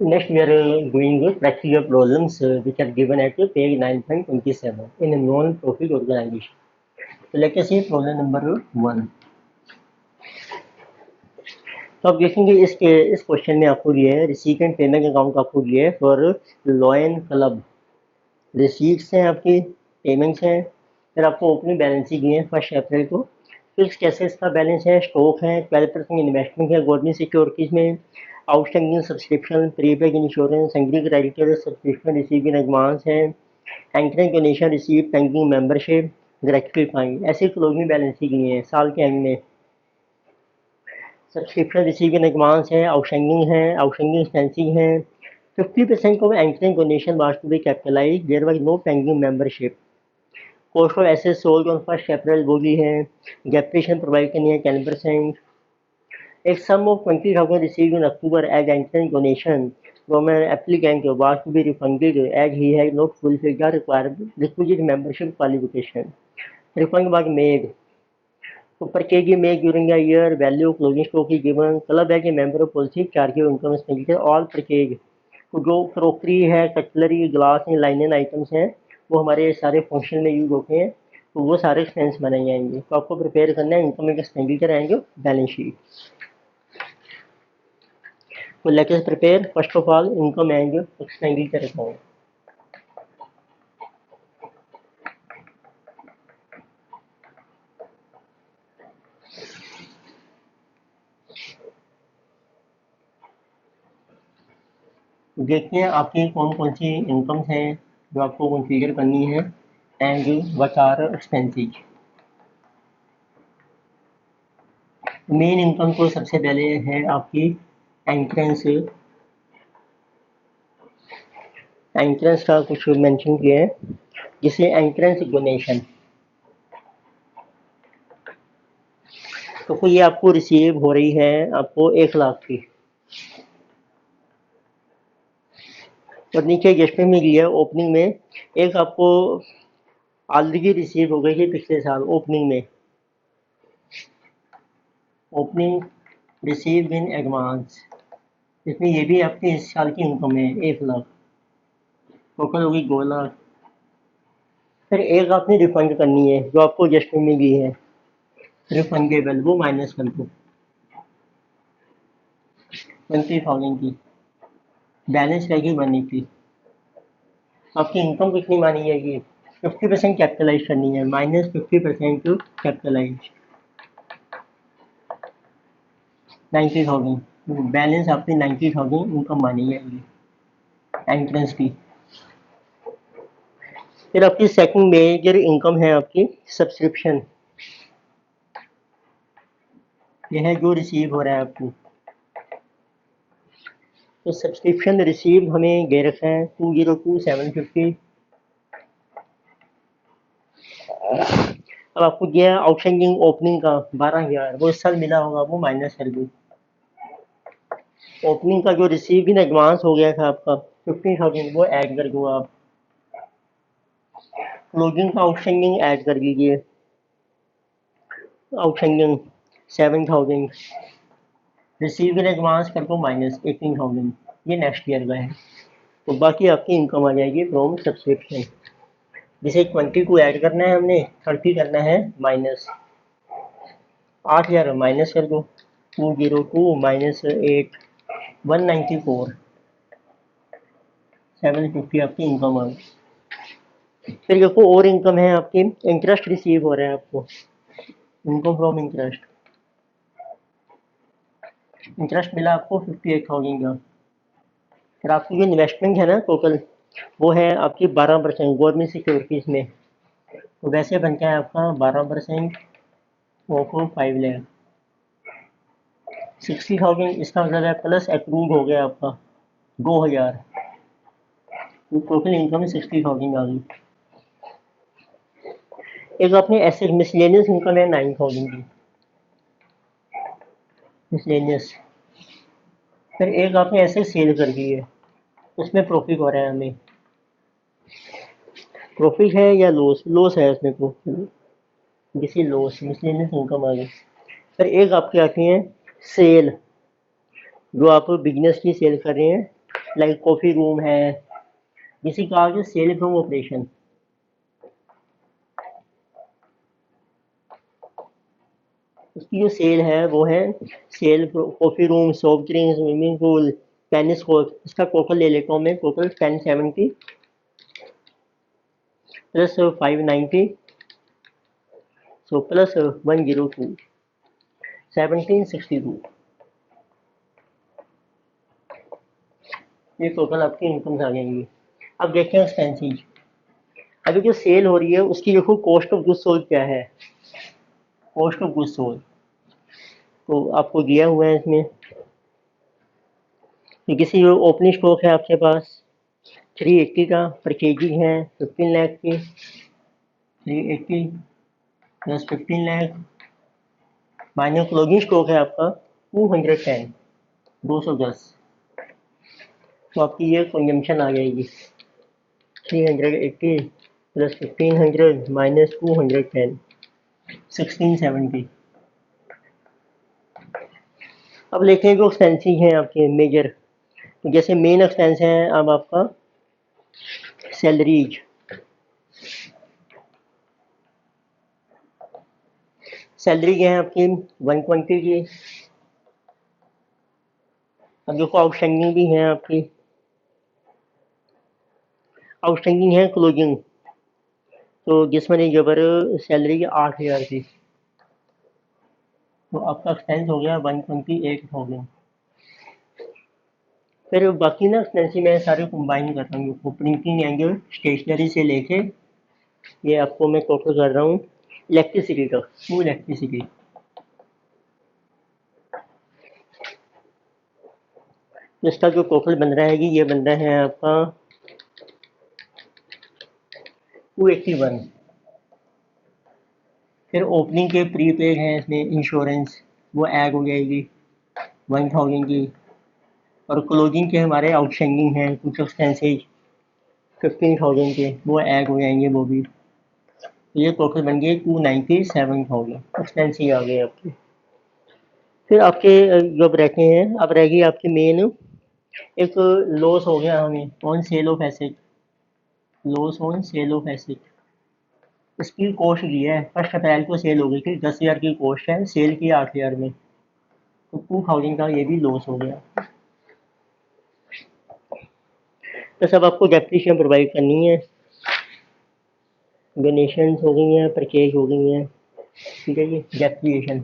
Next, we are doing practical problems which are given at page 9.27 in a non-profit organization. So let us see problem number 1. तो आप देखेंगे इस question में आपको दिया है रिसीवेंट पेमेंट अकाउंट आपको दिया है फॉर लॉयन क्लब। रिसीट्स हैं आपकी, पेमेंट्स हैं, फिर आपको ओपनिंग बैलेंस ही दिए हैं 1 अप्रैल को। फिक्स कैसेस का बैलेंस है, स्टॉक है, 12% इन्वेस्टमेंट है गवर्नमेंट सिक्योरिटीज में, outstanding subscription, prepaid insurance, agri creditor subscription receive in advance है, anchoring donation receive banking membership, gratuity fine, ऐसे क्लोजिंग बैलेंस ही दिए हैं साल के एंड में। सब्सक्रिप्शन रिसीव इन एडवांस है, आउटस्टैंडिंग एक्सपेंसिंग है। 50% of entering donation was to be capitalized. There was no pending membership. Cost of assets sold on 1 April वो भी है। डेप्रिसिएशन प्रोवाइड करनी है 10%। एक sum of 20,000 received in October as entering donation from an applicant was to be refunded as he had not fulfilled the required requisite membership qualification. Refund was made. So per kg made during a year, value of closing stock is given. Club as a member of policy charge of income expenditure all per kg. तो जो crockery है, cutlery, glass हैं, लाइनन items हैं, वो हमारे सारे function में use होते हैं, तो वो सारे एक्सपेंस बनाए जाएंगे। तो आपको प्रिपेयर करना है income expenditure and balance sheet. तो let us prepare first of all income and expenditure account. देखते हैं आपकी कौन कौन सी इनकम्स हैं जो आपको कॉन्फ़िगर करनी है and what are expenses. Main income तो सबसे पहले है आपकी एंट्रेंस। एंट्रेंस का कुछ मेंशन किया है जिसे एंट्रेंस डोनेशन। तो ये आपको रिसीव हो रही है आपको 1 लाख की, और नीचे एडजस्टमेंट में दिया है ओपनिंग में एक आपको ऑलरेडी रिसीव हो गई है पिछले साल ओपनिंग में। ओपनिंग रिसीव इन एडवांस, इसमें ये भी आपकी इस साल की इनकम है 1 लाख, टोटल होगी 2 लाख। फिर एक आपने रिफंड करनी है जो आपको एडजस्टमेंट में दी है, रिफंडेबल, वो माइनस कर दो 20,000 की, बैलेंस रहेगी 180। आपकी इनकम कितनी मानी जाएगी, 50% कैपिटलाइज करनी है, -50% टू कैपिटलाइज 90,000। बैलेंस आपकी 90,000 इनकम मानी जाएगी एंट्रेंस की। फिर आपकी सेकंड मेजर इनकम है आपकी सब्सक्रिप्शन, यह है जो रिसीव हो रहा है आपको। तो सब्सक्रिप्शन रिसीव हमें दे रखा है 202,750। अब आपको दिया है आउटस्टैंडिंग ओपनिंग का 12,000, वो इस साल मिला होगा, वो माइनस कर दो। ओपनिंग का जो रिसीव इन एडवांस हो गया था आपका 15,000, वो ऐड कर दो आप। क्लोजिंग का आउटस्टैंडिंग ऐड कर दीजिए, आउटस्टैंडिंग 7,000। रिसीव इन एडवांस कर दो -18,000, ये नेक्स्ट ईयर का है। तो बाकी आपकी इनकम आ जाएगी फ्रॉम सब्सक्रिप्शन, जिसे 20 को ऐड करना है हमने, 30 करना है माइनस। 8,000 माइनस कर दो, 202 माइनस 8, 194, 750 आपकी इनकम आ गई। फिर देखो और इनकम है आपकी, इंटरेस्ट रिसीव हो रहा है आपको, इनकम फ्रॉम इंटरेस्ट। इंटरेस्ट मिला आपको 58,000 का। फिर आपकी जो इन्वेस्टमेंट है ना टोटल, वो है आपकी 12% गवर्नमेंट सिक्योरिटीज में। तो वैसे बनता है आपका 12% ऑफ 5 लाख, 60,000 इसका मतलब है प्लस अप्रूव हो गया आपका 2,000, तो टोटल इनकम 60,000 आ गई। एक आपने ऐसे मिसलेनियस इनकम है 9,000 की, मिसलेनियस। फिर एक आपने ऐसे सेल कर दी है, उसमें प्रॉफिट हो रहा है हमें। प्रॉफिट है या लॉस, लॉस है उसमें को, किसी लॉस, मिसलेनियस इनकम आ गई। फिर एक आपकी आती है सेल, जो आप बिजनेस की सेल कर रहे हैं, लाइक कॉफ़ी रूम है, जिसे कहा गया सेल फ्रॉम ऑपरेशन। उसकी जो सेल है वो है sale coffee room, soft drink, swimming pool, tennis court. इसका टोटल ले लेता हूँ मैं, टोटल 1070 प्लस 590, सो प्लस 102, 1762। ये टोटल आपकी इनकम्स आ जाएंगी। अब देखते हैं एक्सपेंसेस। अभी जो सेल हो रही है उसकी देखो कॉस्ट ऑफ गुड्स सोल्ड क्या है। कॉस्ट ऑफ गुड्स सोल्ड तो आपको दिया हुआ है इसमें कि किसी ओपनिंग स्टॉक है आपके पास 380 का, परचेजिंग है 15 लाख की, 380 plus 15 lakh minus closing stock है आपका 210, 210। तो आपकी ये कंजम्पशन आ जाएगी 380 प्लस 1500 माइनस 210, 1670। अब लेते हैं जो एक्सपेंसेस हैं आपके मेजर। जैसे मेन एक्सपेंस है अब आपका सैलरीज। सैलरी क्या है आपकी 120 की। अब देखो आउटस्टैंडिंग भी है आपकी, आउटस्टैंडिंग है क्लोजिंग, तो जिसमें जबर सैलरी 8000 थी, तो आपका एक्सपेंस हो गया 128,000। फिर बाकी ना एक्सपेंसिव मैं सारे कंबाइन कर रहा हूँ, प्रिंटिंग एंगल स्टेशनरी से लेके ये आपको मैं टोटल कर रहा हूँ इलेक्ट्रिसिटी तक, वो इलेक्ट्रिसिटी। इसका जो टोटल बन रहा है कि ये बन रहा है आपका 281। फिर ओपनिंग के प्रीपेड हैं इसमें इंश्योरेंस, वो ऐड हो जाएगी 1000 की। और क्लोजिंग के हमारे आउटस्टैंडिंग हैं कुछ एक्सपेंसेज 15,000 के, वो ऐड हो जाएंगे वो भी। ये टोटल बन गए 297,000 एक्सपेंसिव आ गए आपके। फिर आपके जब रहते हैं, अब रहेगी आपकी मेन एक लॉस हो गया हमें on sale of asset, loss on sale of asset. इसकी कॉस्ट दी है 1 अप्रैल को सेल हो गई थी, 10,000 की कॉस्ट है, सेल की 8,000 में, तो 2000 का ये भी लॉस हो गया। तो सब आपको डेप्रिसिएशन प्रोवाइड करनी है, डोनेशन हो गई हैं, परचेज हो गई हैं, ठीक है जी। डेप्रिसिएशन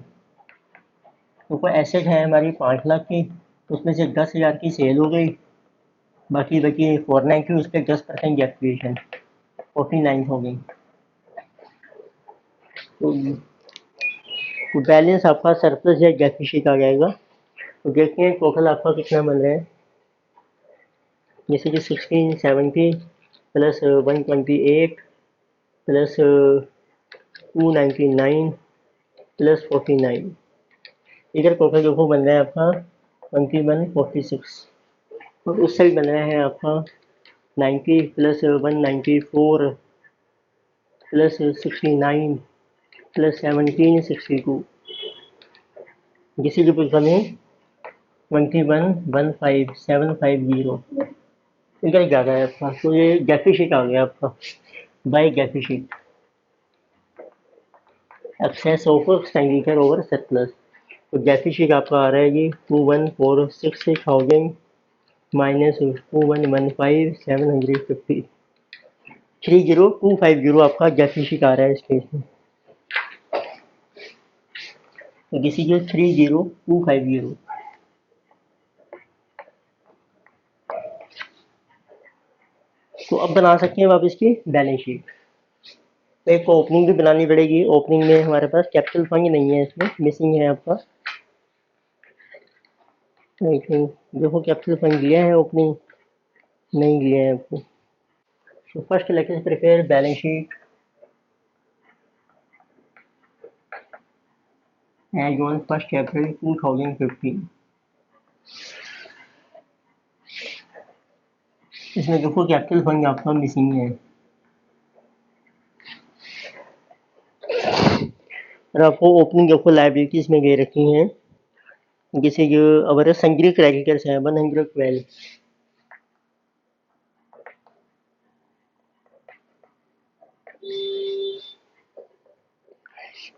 तो कोई एसेट है हमारी 5 लाख की, उसमें से 10,000 की सेल हो गई, बाकी बची 490, उस पर 10% डेप्रिसिएशन 49 हो गई। तो बैलेंस आपका सरप्लस या डेफिसिट आ जाएगा। तो देखते हैं टोटल आपका कितना बन रहा है। जैसे कि 1670 प्लस 128 प्लस 299 प्लस 49, इधर टोटल देखो बन रहा है आपका 2146। और उस साइड बन रहा है आपका 90 प्लस 194 प्लस 69 प्लस 1762, जिसकी जो पोजिशन है 21,15750, इधर जा रहा है आपका। तो ये डेफिसिट आ गया आपका by deficit, excess of expenditure over surplus. तो डेफिसिट आपका आ रहा है जी 21,466,000 माइनस 21,15,750, 30,250 आपका डेफिसिट आ रहा है इस केस में। तो दिस इज 30,250। तो अब बना सकते हैं वापस की बैलेंस शीट। तो एक ओपनिंग भी बनानी पड़ेगी, ओपनिंग में हमारे पास कैपिटल फंड नहीं है, इसमें मिसिंग है आपका। लेकिन देखो कैपिटल फंड दिया है, ओपनिंग नहीं दिया है आपको। तो first let us prepare balance sheet as on 1 April 2015। इसमें देखो कैपिटल फंड आपका मिसिंग है, और आपको ओपनिंग देखो लाइबिलिटीज में दे रखी हैं, जैसे जो हमारे संग्रह क्रेडिटर्स हैं 112,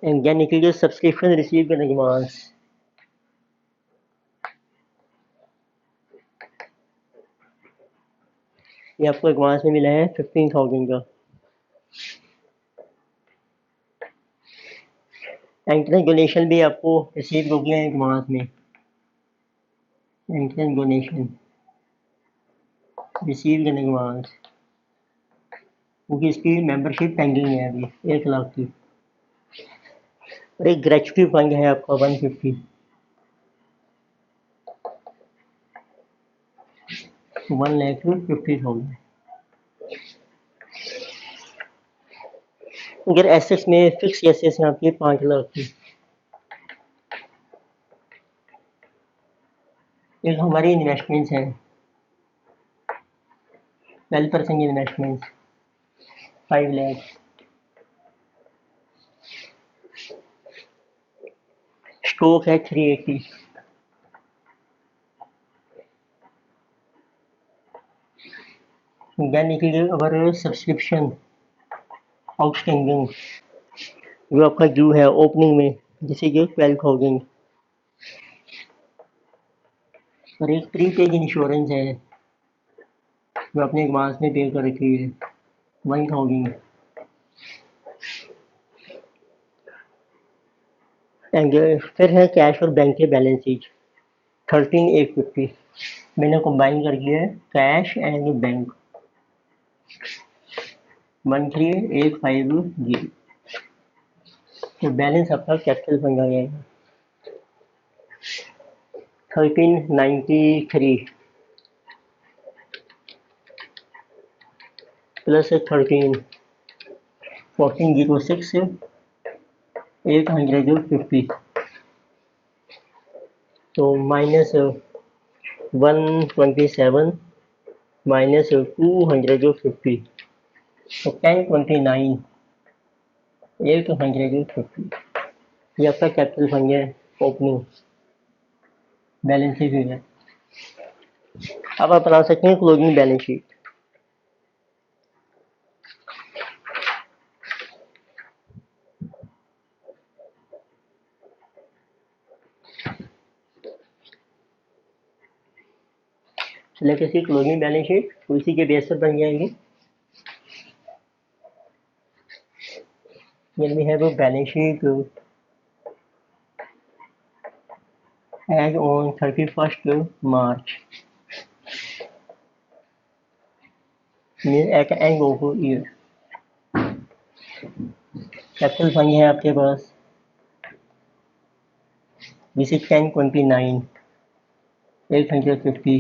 एंड यानी कि जो सब्सक्रिप्शन रिसीव इन एडवांस, ये आपको एडवांस में मिला है 15,000 का। एंट्रेंस डोनेशन भी आपको रिसीव हो गया है एडवांस में। Entrance donation receive in advance, क्योंकि इसकी मेंबरशिप पेंडिंग है अभी 1 लाख की। और एक ग्रेचुटी फंड है आपका 150, 1,50,000। अगर एसेट्स में फिक्स एसेट्स हैं आपकी 5 लाख की। एक हमारी इन्वेस्टमेंट्स हैं 12% इन्वेस्टमेंट्स 5 लाख। स्टॉक है 380। यानी कि अगर सब्सक्रिप्शन आउटस्टैंडिंग जो आपका ड्यू है ओपनिंग में, जैसे कि 12,000, और एक प्रीपेड इंश्योरेंस है जो आपने एडवांस में पे कर रखी है 1,000। एंड फिर है कैश और बैंक के बैलेंस शीट 13,850। मैंने कंबाइन कर दिया है कैश एंड बैंक 13,850। तो बैलेंस आपका कैपिटल फंड आ जाएगा 1393 प्लस 13 1406 850, तो माइनस 127 माइनस 250, तो 1029 850। ये आपका कैपिटल फंड है ओपनिंग बैलेंस शीट है। अब आप बना सकते हैं क्लोजिंग बैलेंस शीट। सेलेक्ट इसकी क्लोजिंग बैलेंस शीट, तो इसी के बेस पर बन जाएगी। Then we have a balance sheet as on 31st March, means at the end of the year। Capital fund है आपके पास, this is 1029 850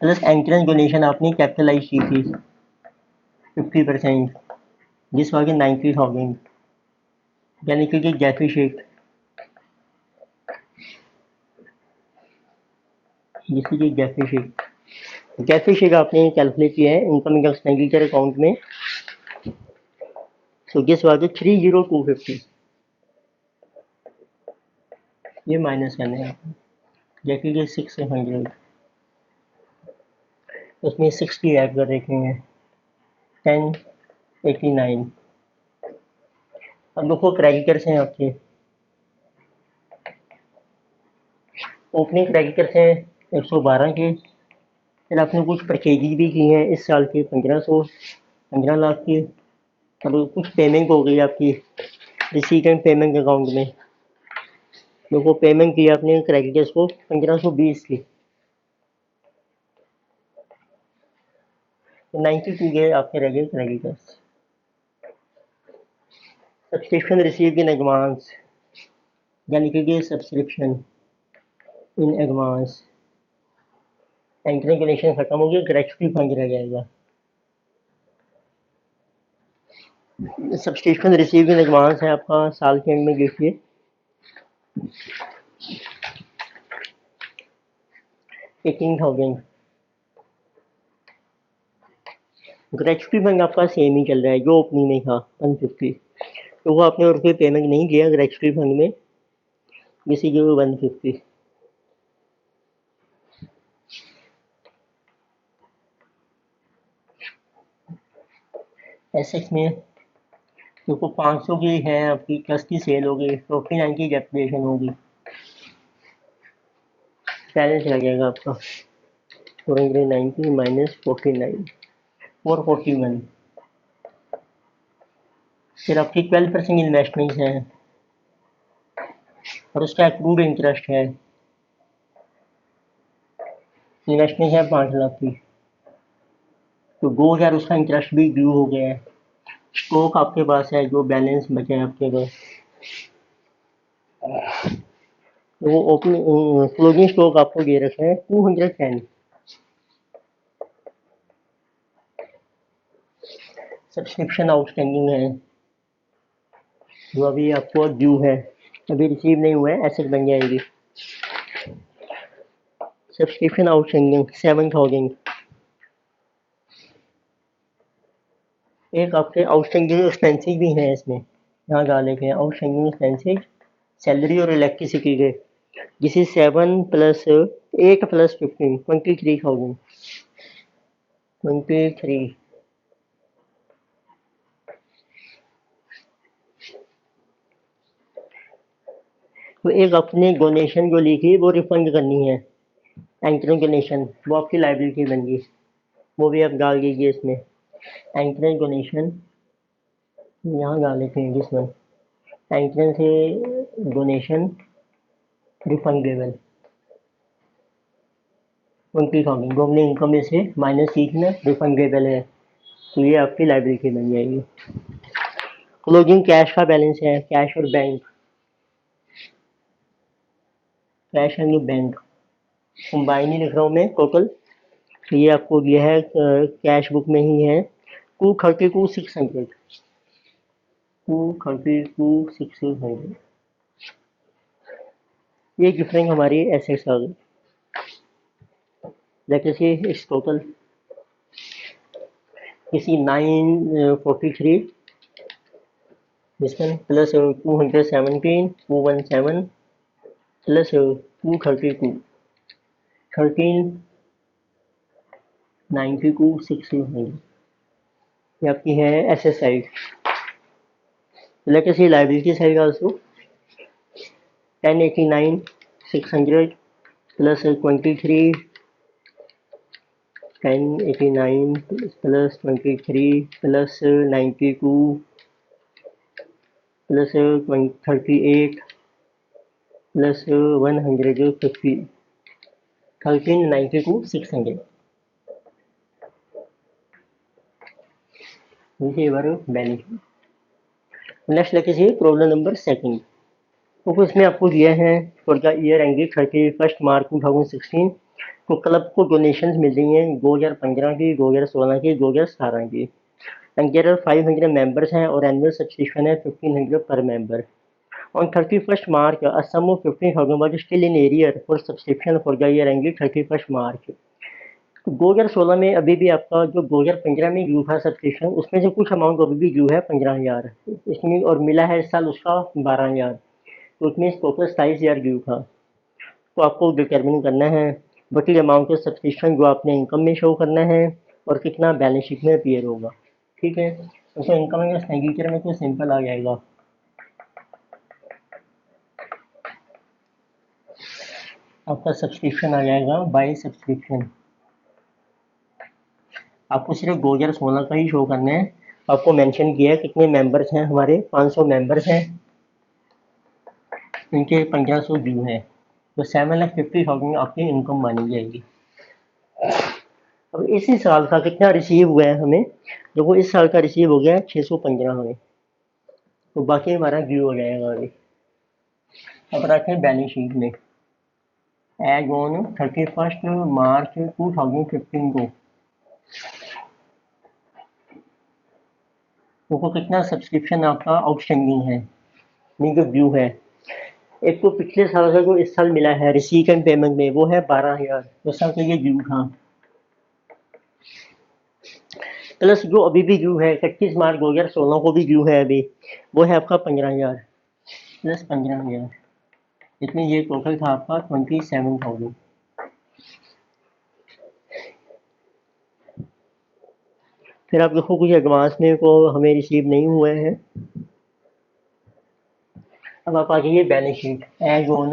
plus entrance donation आपने कैपिटलाइज की थी 50%, जिस वाली 90,000, यानी कि डेफिसिट, जिसकी डेफिसिट डेफिसिट आपने कैलकुलेट किया है इनकम टैक्स एक्सपेंडिचर अकाउंट में। तो जिस वाली 30,250, ये माइनस करना है आपको, जैसे कि 600, उसमें 60 ऐड कर रखे हैं 1089। अब देखो क्रेडिटर्स हैं आपके, ओपनिंग क्रेडिटर्स हैं 112 के। फिर आपने कुछ परचेजेज भी की हैं इस साल के 15 लाख की। अब कुछ पेमेंट हो गई आपकी रिसीट एंड पेमेंट अकाउंट में। देखो पेमेंट की आपने क्रेडिटर्स को 1520 की, 92 के आपके रह गए creditors. Subscription receive in advance, यानी कि subscription in advance, entry connection खत्म हो गया, ग्रेचुटी फंड रह जाएगा। सब्सक्रिप्शन रिसीव इन एडवांस है आपका साल के एंड में, देखिए 18,000। ग्रेचुटी फंड आपका सेम ही चल रहा है जो ओपनिंग में था 150, तो वो आपने और कोई पेमेंट नहीं किया ग्रेचुटी फंड में, जैसे जो 150। एसेट्स में देखो 500 की है आपकी ट्रस्ट की सेल होगी, 49 की कैपिटेशन होगी, बैलेंस लगेगा आपका 490 माइनस 49 441। फिर आपकी 12% इन्वेस्टमेंट है और उसका एक्रूड इंटरेस्ट है। इन्वेस्टमेंट है 5 लाख की, तो 2000 उसका इंटरेस्ट भी ड्यू हो गया है। स्टॉक आपके पास है जो बैलेंस बचे हैं आपके पास, तो वो ओपनिंग क्लोजिंग स्टॉक आपको दे रखा है 210। सब्सक्रिप्शन आउटस्टैंडिंग है जो अभी आपको ड्यू है, अभी रिसीव नहीं हुआ है, एसेट बन जाएगी। Subscription outstanding 7000। एक आपके आउटस्टैंडिंग एक्सपेंसेस भी हैं इसमें, यहाँ डाले गए आउटस्टैंडिंग एक्सपेंसेस सैलरी और इलेक्ट्रिसिटी के, दिस इज 7 प्लस 8 प्लस 15 23,000 23। तो एक अपने डोनेशन जो ली थी वो रिफंड करनी है, एंकरिंग डोनेशन वो आपकी लाइबिलिटी बन गई, वो भी आप डाल दीजिए इसमें। एंकरिंग डोनेशन यहाँ डाल देते हैं जिसमें एंकरिंग से डोनेशन रिफंडेबल 20,000 जो अपनी इनकम में से माइनस सीखना रिफंडेबल है, तो ये आपकी लाइबिलिटी बन जाएगी। क्लोजिंग कैश का बैलेंस है, कैश और bank, cash and bank combine ही लिख रहा हूँ मैं टोटल, तो ये आपको दिया है कैश बुक में ही है 232,600 232,600। ये डिफरेंट हमारी एसेट्स आ गई। लेट्स सी इट्स टोटल किसी 943 this one plus 217 217 plus 232 1392,600। ये आपकी है asset side. Let's see liability side also 1089,600 plus 23 1089 plus 23 plus 92 plus 38 plus 150 1392,600। Balance. Next लेके चाहिए प्रॉब्लम नंबर सेकंड। तो इसमें आपको दिया है फॉर द ईयर एंडेड 31 मार्च 2016 तो क्लब को डोनेशंस मिल रही हैं 2015 की, 2016 की, 2017 की, एंड देयर आर 500 मेंबर्स हैं और एनुअल सब्सक्रिप्शन है 1500 पर member. On 31 March a sum of 15,000 was still in arrear for subscription for the year ended 31 March. तो 2016 में अभी भी आपका जो 2015 में ड्यू था सब्सक्रिप्शन उसमें से कुछ अमाउंट अभी भी ड्यू है 15,000 इसमें, और मिला है इस साल उसका 12,000, तो उसमें टोटल 27,000 ड्यू था। तो आपको डिटरमिन करना है what is amount of subscription जो आपने इनकम में शो करना है और कितना बैलेंस शीट में अपीयर होगा। ठीक है, तो इनकम में एक्सपेंडिचर में तो सिंपल आ जाएगा। आपका सब्सक्रिप्शन आ जाएगा बाय सब्सक्रिप्शन, आपको सिर्फ 2016 का ही शो करना है। आपको मेंशन किया है कितने मेंबर्स हैं हमारे, 500 मेंबर्स हैं, इनके 1500 ड्यू है, तो 7,50,000 आपकी इनकम मानी जाएगी। अब इसी साल का कितना रिसीव हुआ है हमें, देखो इस साल का रिसीव हो गया है 615 हमें, तो बाकी हमारा ड्यू हो जाएगा अभी। अब रखें बैलेंस शीट में एज ऑन 31 मार्च 2015 को देखो कितना सब्सक्रिप्शन आपका आउटस्टैंडिंग है, मीन जो ड्यू है। एक तो पिछले साल का जो इस साल मिला है रिसीट एंड पेमेंट में वो है 12,000, तो साल का ये ड्यू था, प्लस जो अभी भी ड्यू है 31 मार्च 2016 को भी ड्यू है अभी, वो है आपका 15,000 प्लस 15,000, इसमें ये टोटल था आपका 27,000। फिर आप देखो कुछ एडवांस में को हमें रिसीव नहीं हुए हैं, अब आप आ जाइए बैलेंस शीट एज ऑन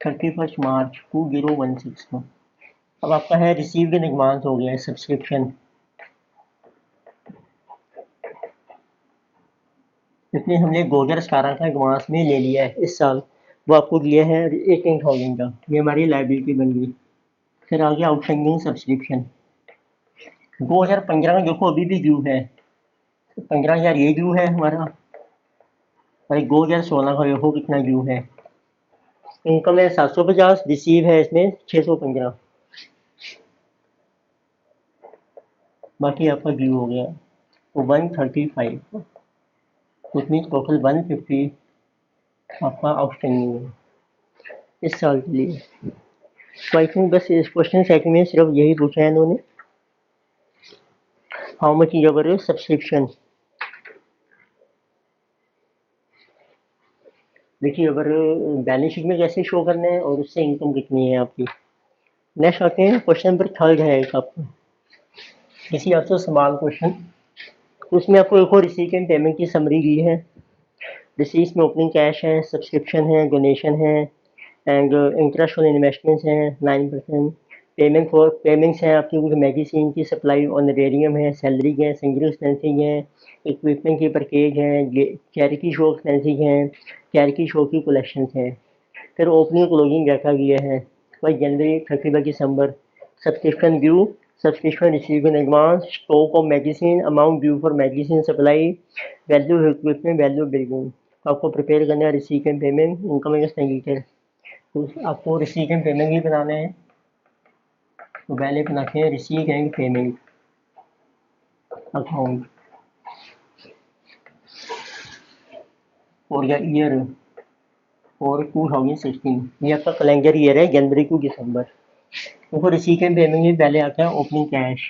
31 मार्च 2016 में। अब आपका है रिसीव्ड इन एडवांस हो गया है सब्सक्रिप्शन, इसलिए हमने 2018 का एडवांस में ले लिया है इस साल, वो आपको दिया है 18,000 का, ये हमारी लाइबिलिटी बन गई। फिर आ गया आउटस्टैंडिंग सब्सक्रिप्शन 2015 में, देखो अभी भी ड्यू है 15,000 ये ड्यू है हमारा, और 2016 का देखो कितना ड्यू है। इनकम है 750, रिसीव है इसमें 615, बाकी आपका ड्यू हो गया तो 135, कुछ मीन टोटल 150 आपका आउटस्टैंडिंग है इस साल के लिए। तो आई थिंक बस इस क्वेश्चन सेट में सिर्फ यही पूछा है इन्होंने, how much is our subscription. देखिए अगर बैलेंस शीट में कैसे शो करना है और उससे इनकम कितनी है आपकी। नेक्स्ट आते हैं क्वेश्चन नंबर 3 है एक आपका, इसी आपसे सवाल क्वेश्चन, उसमें आपको एक और रिसीट एंड पेमेंट की समरी दी है। रिसीट्स में ओपनिंग कैश है, सब्सक्रिप्शन है, डोनेशन है एंड इंटरेस्ट ऑन इन्वेस्टमेंट्स हैं 9%। पेमेंट्स हैं आपकी कुछ मेडिसिन की सप्लाई ऑनरेरियम है, सैलरी है, सिंगल एक्सपेंसिंग है, इक्विपमेंट की परचेज है, चैरिटी शो एक्सपेंसिंग है, चैरिटी शो की कलेक्शन है। फिर ओपनिंग क्लोजिंग रखा गया है भाई जनवरी 31 दिसंबर। Subscription due, subscription receive in advance, stock of medicine, amount due for medicine supply, value equipment, value building. आपको प्रिपेयर करना है receive and payment, income expenditure. तो आपको रिसीव एंड पेमेंट भी बनाना है, तो पहले बनाते हैं रिसीव एंड पेमेंट अकाउंट और या ईयर और 2016, ये आपका कैलेंडर ईयर है जनवरी टू दिसंबर। देखो रिसीव एंड पेमेंट में पहले आता है opening cash,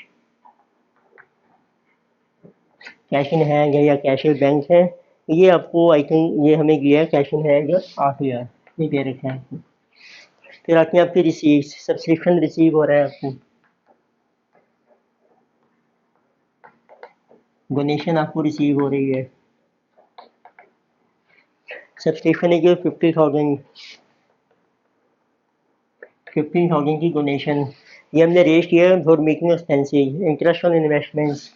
cash in hand है या कैश इन बैंक है, ये आपको आई थिंक ये हमें दिया है कैश इन हैंड 8,000 ये दे रखा है। फिर आती है आपकी रिसीव, सब्सक्रिप्शन रिसीव हो रहा है आपको, डोनेशन आपको रिसीव हो रही है, सब्सक्रिप्शन है कि 15,000 की डोनेशन, ये हमने रेज किया for making expensive. Interest on investments,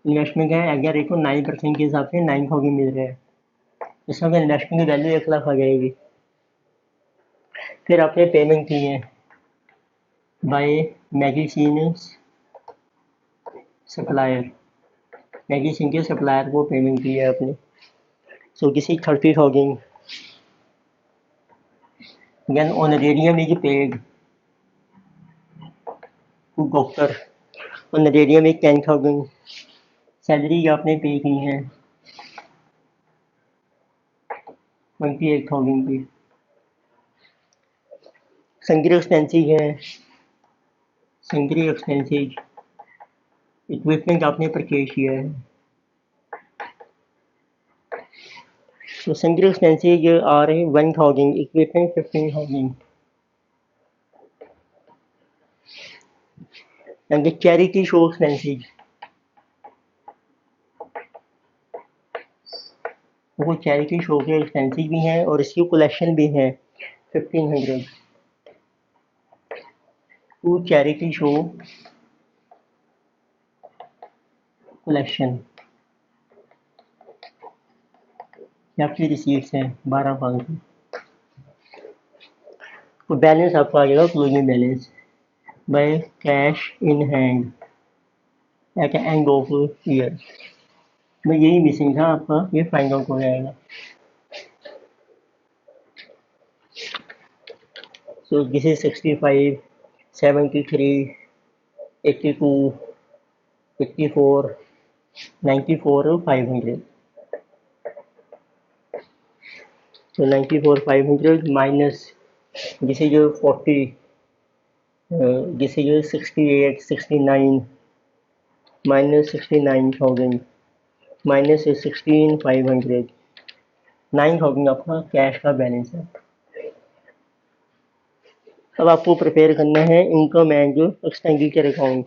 investment है अगर एक 9% के हिसाब से 9,000 मिल रहा है, इसमें इन्वेस्टमेंट की वैल्यू 1 लाख आ जाएगी। फिर आपने पेमेंट की है बाय मेडिसिन सप्लायर, मेडिसिन के सप्लायर को पेमेंट की है आपने, सो किसी 30,000। Then honorarium is paid to doctor, honorarium is 10,000। Salary आपने पे की है 28,000 की। संग्रह एक्सपेंसिव है, संग्रह एक्सपेंसिव, इक्विपमेंट आपने परचेज किया है, तो संग्रह एक्सपेंसिव आ रहे हैं 1,000, equipment 15,000 and charity show expensive, वो चैरिटी शो के एक्सपेंसिव भी हैं और इसकी कलेक्शन भी है 1500 टू चैरिटी शो कलेक्शन। आपकी रिसीट्स हैं 12,500। तो बैलेंस आपको आ जाएगा closing balance by cash in hand eight and of year में, यही मिसिंग था आपका, ये फाइंड आउट हो जाएगा। सो दिस इज 65, 73, 82, 54, 94 और 500। So 94,500 minus this is your 40, this is your 68, 69 minus 69,000 minus 16,500, 9,000 आपका कैश का बैलेंस है। अब आपको प्रिपेयर करना है income and expenditure account.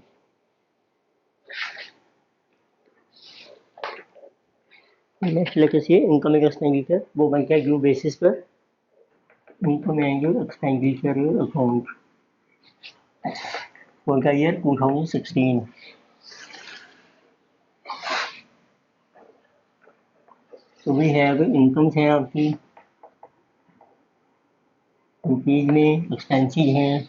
Next लेके सी इनकम एंड एक्सपेंडिचर, वो बनता है ड्यू बेसिस पर income and expenditure account for the year 2016। तो वी हैव इनकम्स हैं आपकी रुपीज में, एक्सपेंसिव हैं।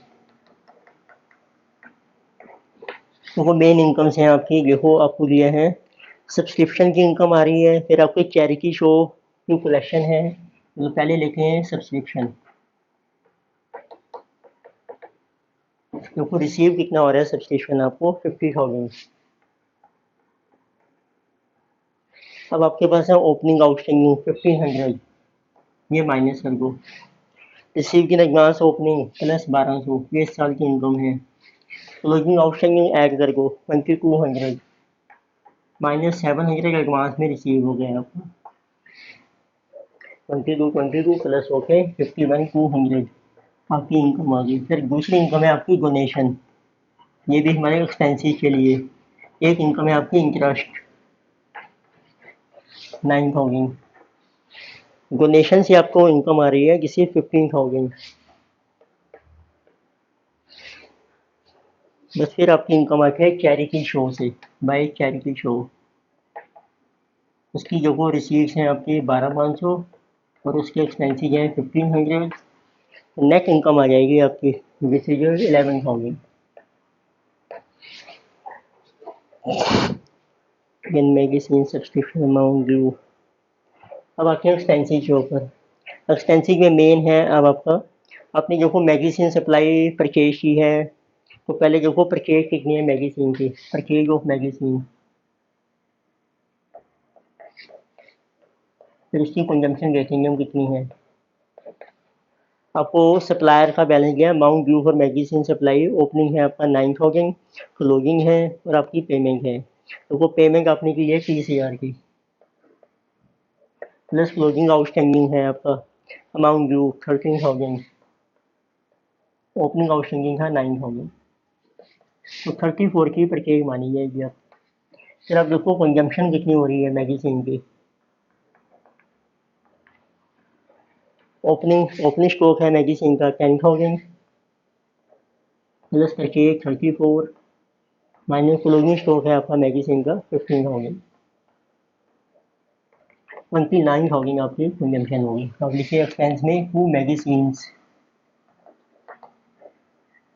तो वो मेन इनकम्स हैं आपकी, देखो आपको दिया है सब्सक्रिप्शन की इनकम आ रही है, फिर आपको चैरिटी शो की कलेक्शन है। तो पहले लेते हैं सब्सक्रिप्शन। देखो रिसीव कितना हो रहा है सब्सक्रिप्शन आपको 50,000। अब आपके पास है ओपनिंग आउटस्टैंडिंग 1500, ये माइनस कर दो। रिसीव की एडवांस ओपनिंग प्लस 1200, ये इस साल की इनकम है। क्लोजिंग आउटस्टैंडिंग ऐड कर दो 2200 माइनस 700 एडवांस में रिसीव हो गया आपका। 22 प्लस होके 51,200 आपकी इनकम आ गई। फिर दूसरी इनकम है आपकी डोनेशन, ये भी हमारे एक्सपेंसिव के लिए। एक इनकम है आपकी इंटरेस्ट 9,000। डोनेशन से आपको इनकम आ रही है किसी 15,000। बस फिर आपकी इनकम आती है चैरिटी शो से, बाय चैरिटी शो। उसकी जो वो रिसीट्स हैं आपकी 12,500 और उसके एक्सपेंसिव हैं 1500। नेट इनकम आ जाएगी आपकी which is 11,000। In magazine subscription amount due. अब आते हैं एक्सपेंसिव के ऊपर। एक्सपेंसिव में मेन है अब आपका, आपने जो मैगजीन सप्लाई परचेज की है, तो पहले जो परचेज कितनी है मैगजीन की, परचेज ऑफ मैगजीन, फिर उसकी कंजम्पशन देखेंगे हम कितनी है। आपको सप्लायर का बैलेंस दिया है, amount due for magazine supply, opening है आपका 9,000, क्लोजिंग है और आपकी पेमेंट है। तो वो पेमेंट आपने की है 30,000 की, प्लस क्लोजिंग आउटस्टैंडिंग है आपका अमाउंट ड्यू 13,000, ओपनिंग आउटस्टैंडिंग था 9,000। तो 34 की परचेज मानी जाएगी आप। फिर आप देखो कंजम्पशन कितनी हो रही है मैगजीन की। ओपनिंग स्टॉक है मैगजीन का 10,000, plus purchase 34, minus closing stock है आपका मैगजीन का 15,000, 29,000 आपकी कंजम्पशन होगी। अब लिखिए एक्सपेंस में टू मैगजीन्स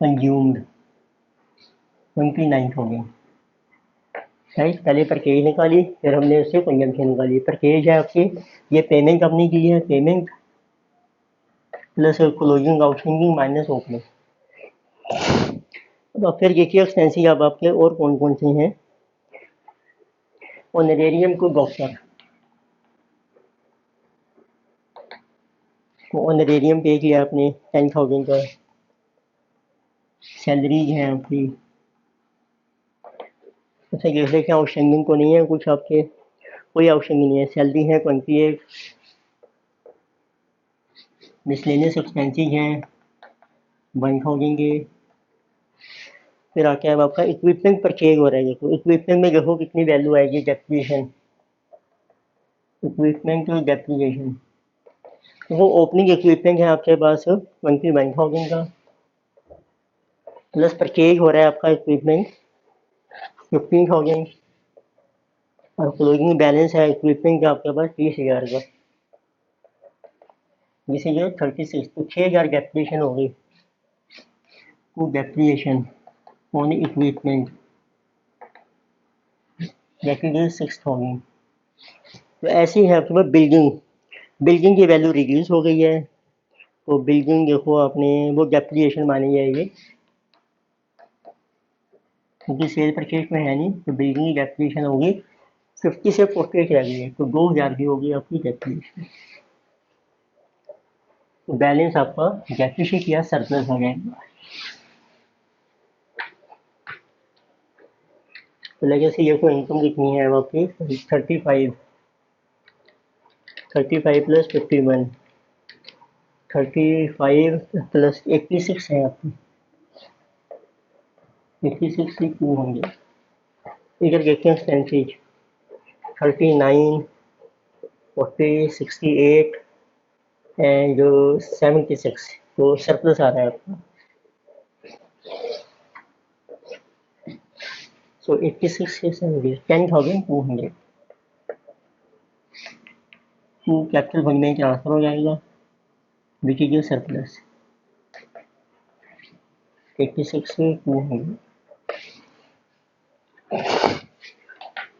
कंज्यूम्ड 29,000। राइट, पहले परचेज निकाली, फिर हमने उससे कंजम्पशन निकाली। परचेज है आपकी, ये पेमेंट आपने की है, payment plus closing outstanding minus opening. अब फिर देखिए एक्सपेंसिव अब आपके और कौन कौन से हैं। ऑनरेरियम टू डॉक्टर, तो ऑनरेरियम पे किया आपने 10,000 का। सैलरीज हैं आपकी, अच्छा जैसे कि आउटस्टैंडिंग तो नहीं है कुछ आपके, कोई आउटस्टैंडिंग नहीं है। सैलरी है 28, मिसलेनियस एक्सपेंसिव हैं 1,000 के। फिर आके अब आपका इक्विपमेंट परचेज हो रहा है। देखो इक्विपमेंट में देखो कितनी वैल्यू आएगी, डेप्रिसिएशन, इक्विपमेंट और डेप्रिसिएशन। वो ओपनिंग इक्विपमेंट है आपके पास 21,000 का, प्लस परचेज हो रहा है आपका इक्विपमेंट 15,000 और क्लोजिंग बैलेंस है इक्विपमेंट का आपके पास 30,000 का, जिसे जो 36, तो 6,000 डेप्रिसिएशन हो गई। To depreciation on equipment that is 6,000। तो ऐसी है आपके पास बिल्डिंग, बिल्डिंग की वैल्यू रिड्यूस हो गई है। तो बिल्डिंग देखो आपने वो डेप्रिसिएशन मानी जाएगी, क्योंकि सेल परचेज में है नहीं, तो बिल्डिंग की डेप्रिसिएशन होगी 50 से 48 रह गई है, तो 2,000 की होगी आपकी डेप्रिसिएशन। तो बैलेंस आपका डेफिसिट या सरप्लस हो जाएगा। तो लगे से ये को इनकम कितनी है आपकी 35 प्लस 51, 35 प्लस 86 है आपकी, 86 से 200। इधर देखते हैं परसेंटेज, 39, 40, 68 एंड 76, तो सरप्लस आ रहा है आपका। सो 86 से 70, 10,200 टू कैपिटल फंड में ट्रांसफर हो जाएगा, विच इज सरप्लस 86 से 200।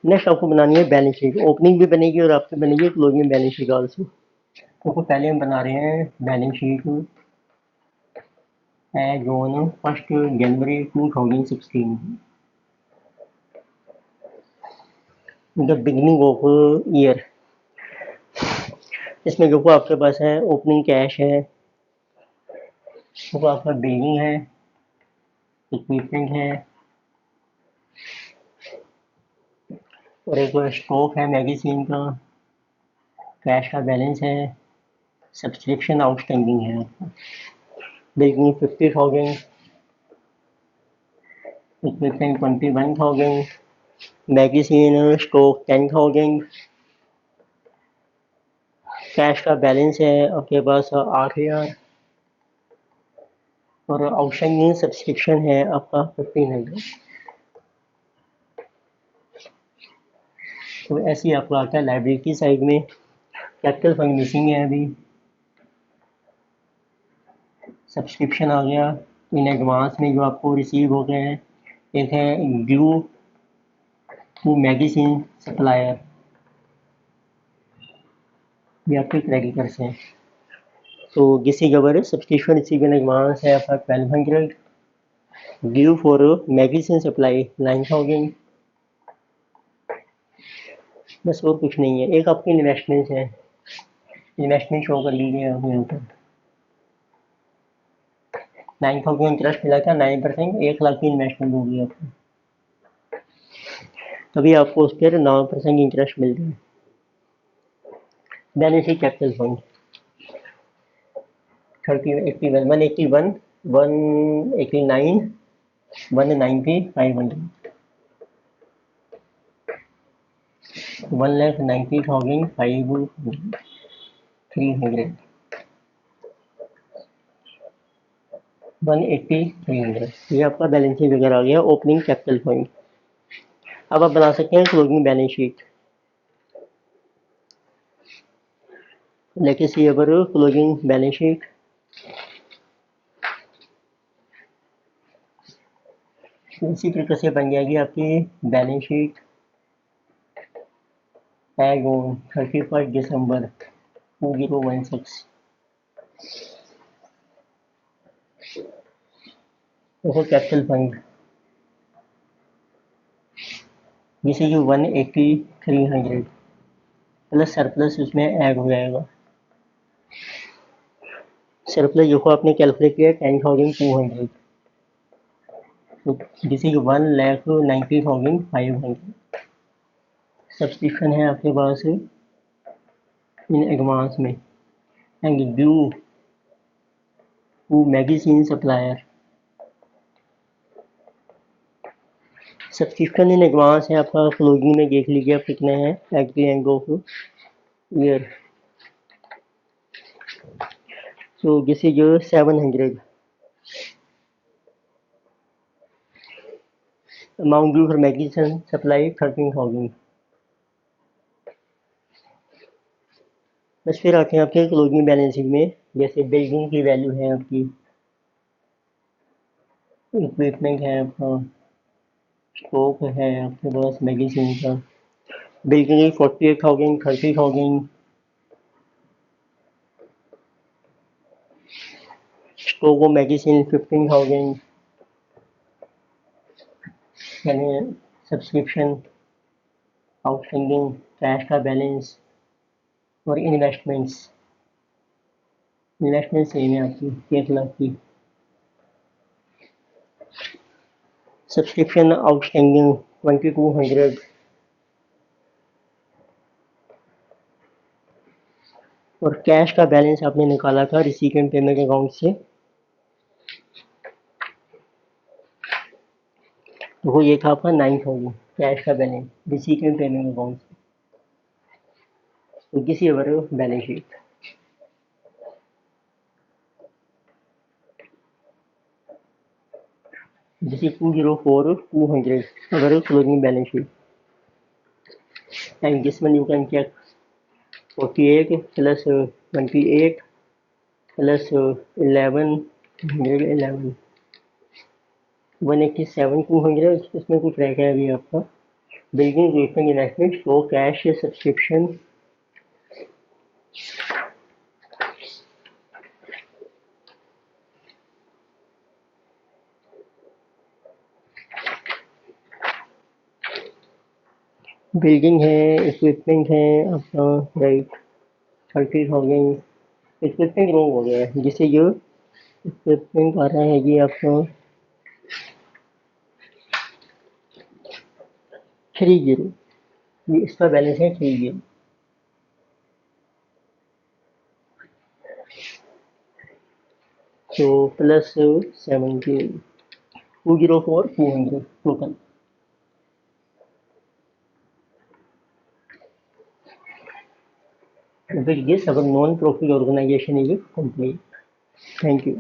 नेक्स्ट आपको बनानी है बैलेंस शीट, ओपनिंग भी बनेगी और आपकी बनेगी क्लोजिंग बैलेंस शीट ऑल्सो। तो पहले हम बना रहे हैं balance sheet as on 1 January 2016, the beginning of year. इसमें जो आपके पास है ओपनिंग कैश है, तो आपका बिल्डिंग है, इक्विपमेंट है, और एक स्टॉक है मैगजीन का, कैश का बैलेंस है, सब्सक्रिप्शन आउटस्टैंडिंग है आपका। Building 50,000, equipment 21,000, magazine stock 10,000, cash का बैलेंस है आपके पास 8,000, और आउटस्टैंडिंग सब्सक्रिप्शन है आपका 1500। तो ऐसे ही आपको आता है लाइबिलिटी साइड में। कैपिटल फंड मिसिंग है अभी, सब्सक्रिप्शन आ गया इन एडवांस में जो आपको रिसीव हो गए हैं। एक है ड्यू टू मैगजीन सप्लायर, ये आपके क्रेडिटर्स हैं। तो this is our subscription receive in advance है आपका 1200, ड्यू फॉर मैगजीन सप्लाई 9000, बस और कुछ नहीं है। एक आपकी इन्वेस्टमेंट है, इन्वेस्टमेंट शो कर लीजिए आप यहाँ पर। 9,000 इंटरेस्ट मिला था 9%, 1 लाख की इन्वेस्टमेंट होगी आपकी, तभी आपको उस पर 9% इंटरेस्ट मिल रहा है। बैलेंस शीट कैपिटल फंड 189, 190, 500, 1,90,500, 300, 180, 300, ये आपका बैलेंस शीट वगैरह आ गया ओपनिंग कैपिटल फंड। अब आप बना सकते हैं क्लोजिंग बैलेंस शीट। लेके सी अवर क्लोजिंग बैलेंस शीट, इसी तरीके से बन जाएगी आपकी बैलेंस शीट एज ऑन 31 दिसंबर 2016। देखो कैपिटल फंड जिसे जो 180, 300 प्लस सरप्लस उसमें ऐड हो जाएगा। सरप्लस देखो आपने कैलकुलेट किया 10,200, तो दिस इज 1,90,500। सब्सक्रिप्शन है आपके पास इन एडवांस में and due to magazine supplier. Subscription in advance है आपका, क्लोजिंग में देख लीजिए आप कितने हैं at the end of year. So this is 700। Amount due for magazine supply 13,000। बस फिर आते हैं आपके क्लोजिंग बैलेंस शीट में। जैसे बिल्डिंग की वैल्यू है आपकी, इक्विपमेंट है आपका, स्टॉक है आपके पास मैगजीन का। बिल्डिंग 48,000, 30,000, स्टॉक ऑफ मैगजीन 15,000, यानी सब्सक्रिप्शन आउटस्टैंडिंग, कैश का बैलेंस और इन्वेस्टमेंट सेम है आपकी 1 लाख की। सब्सक्रिप्शन आउटस्टैंडिंग 2200, और कैश का बैलेंस आपने निकाला था रिसीवेंट पेमेंट अकाउंट से, तो वो ये था आपका 9,000 कैश का बैलेंस रिसीवेंट पेमेंट अकाउंट से। तो this is our balance sheet. This is 204 200 our closing balance sheet, and this one you can check 48 plus 28 plus 11 111 187 200। इसमें कुछ रह गया अभी आपका building investment investment show cash subscription, building है इक्विपमेंट है आपका राइट 30,000। इक्विपमेंट रॉन्ग हो गया है, जिससे ये इक्विपमेंट आ रहा है ये आपका 30, ये इसका बैलेंस है 30। तो plus 17 204 200 total. With this, our non-profit organization is complete. Thank you.